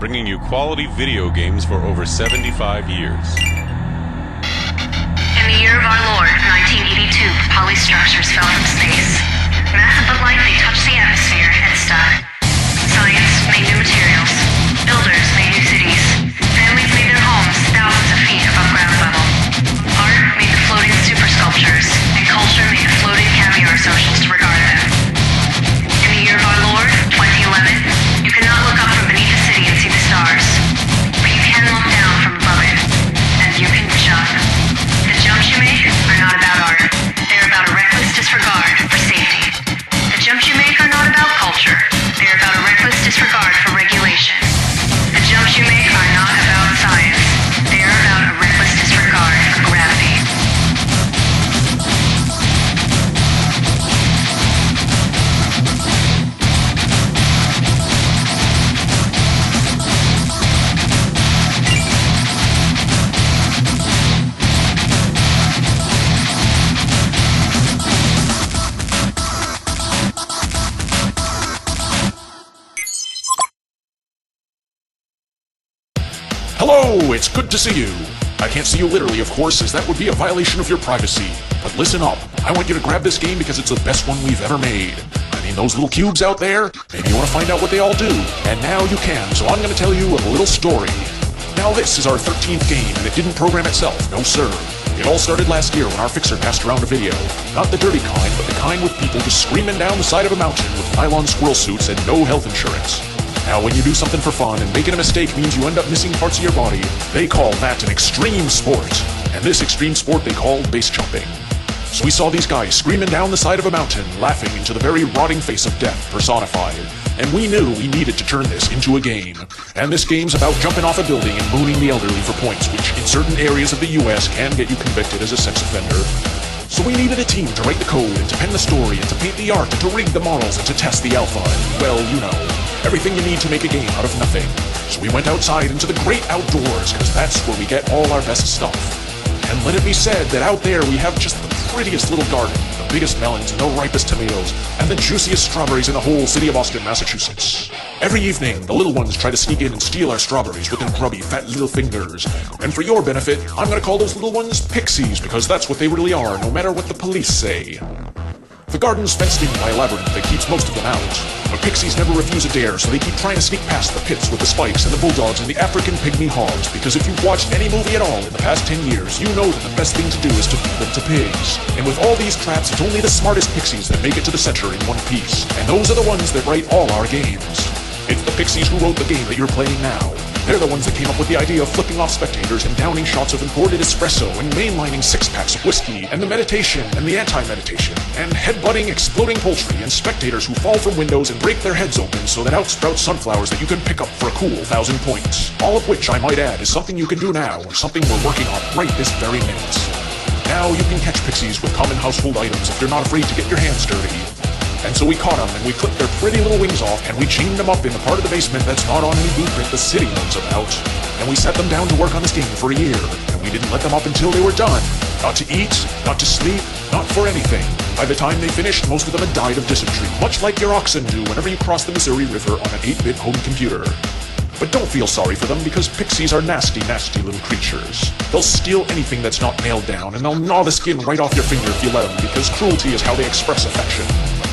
bringing you quality video games for over 75 years. In the year of our Lord, 1982, polystructures fell from space. Massive but light, they touched the atmosphere and stuck. Science made new materials. Builders made new cities. Families made their homes thousands of feet above ground level. Art made the floating super sculptures, and culture made the floating caviar socials to regard them. In the year of our Lord, 2011, you cannot look up from beneath the city and see the stars. But you can look down from above it, and you can jump. The jumps you make are not about art. They're about a reckless disregard for safety. The jumps you make are not about culture. They're about a reckless disregard for regulation. The jumps you make are not about science. They are about a reckless disregard for gravity. Hello, it's good to see you. I can't see you literally, of course, as that would be a violation of your privacy. But listen up, I want you to grab this game because it's the best one we've ever made. I mean, those little cubes out there, maybe you want to find out what they all do. And now you can, so I'm going to tell you a little story. Now this is our 13th game, and it didn't program itself, no sir. It all started last year when our fixer passed around a video. Not the dirty kind, but the kind with people just screaming down the side of a mountain with nylon squirrel suits and no health insurance. Now, when you do something for fun and making a mistake means you end up missing parts of your body, they call that an extreme sport. And this extreme sport they call base jumping. So we saw these guys screaming down the side of a mountain, laughing into the very rotting face of death personified. And we knew we needed to turn this into a game. And this game's about jumping off a building and mooning the elderly for points, which in certain areas of the US can get you convicted as a sex offender. So we needed a team to write the code and to pen the story and to paint the art and to rig the models and to test the alpha and, well, you know, everything you need to make a game out of nothing. So we went outside into the great outdoors because that's where we get all our best stuff. And let it be said that out there we have just the prettiest little garden, the biggest melons and the ripest tomatoes, and the juiciest strawberries in the whole city of Austin, Massachusetts. Every evening, the little ones try to sneak in and steal our strawberries with their grubby, fat little fingers. And for your benefit, I'm gonna call those little ones pixies because that's what they really are, no matter what the police say. The garden's fenced in by a labyrinth that keeps most of them out. But pixies never refuse a dare, so they keep trying to sneak past the pits with the spikes and the bulldogs and the African pygmy hogs, because if you've watched any movie at all in the past 10 years, you know that the best thing to do is to feed them to pigs. And with all these traps, it's only the smartest pixies that make it to the center in one piece. And those are the ones that write all our games. It's the pixies who wrote the game that you're playing now. They're the ones that came up with the idea of flipping off spectators and downing shots of imported espresso and mainlining six-packs of whiskey and the meditation and the anti-meditation and headbutting exploding poultry and spectators who fall from windows and break their heads open so that out sprout sunflowers that you can pick up for a cool 1,000 points. All of which, I might add, is something you can do now or something we're working on right this very minute. Now you can catch pixies with common household items if you're not afraid to get your hands dirty. And so we caught them, and we clipped their pretty little wings off, and we chained them up in the part of the basement that's not on any blueprint the city knows about. And we set them down to work on this game for a year, and we didn't let them up until they were done. Not to eat, not to sleep, not for anything. By the time they finished, most of them had died of dysentery, much like your oxen do whenever you cross the Missouri River on an 8-bit home computer. But don't feel sorry for them, because pixies are nasty, nasty little creatures. They'll steal anything that's not nailed down, and they'll gnaw the skin right off your finger if you let them, because cruelty is how they express affection.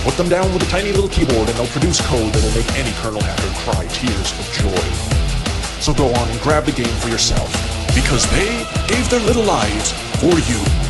Put them down with a tiny little keyboard and they'll produce code that'll make any kernel hacker cry tears of joy. So go on and grab the game for yourself, because they gave their little lives for you.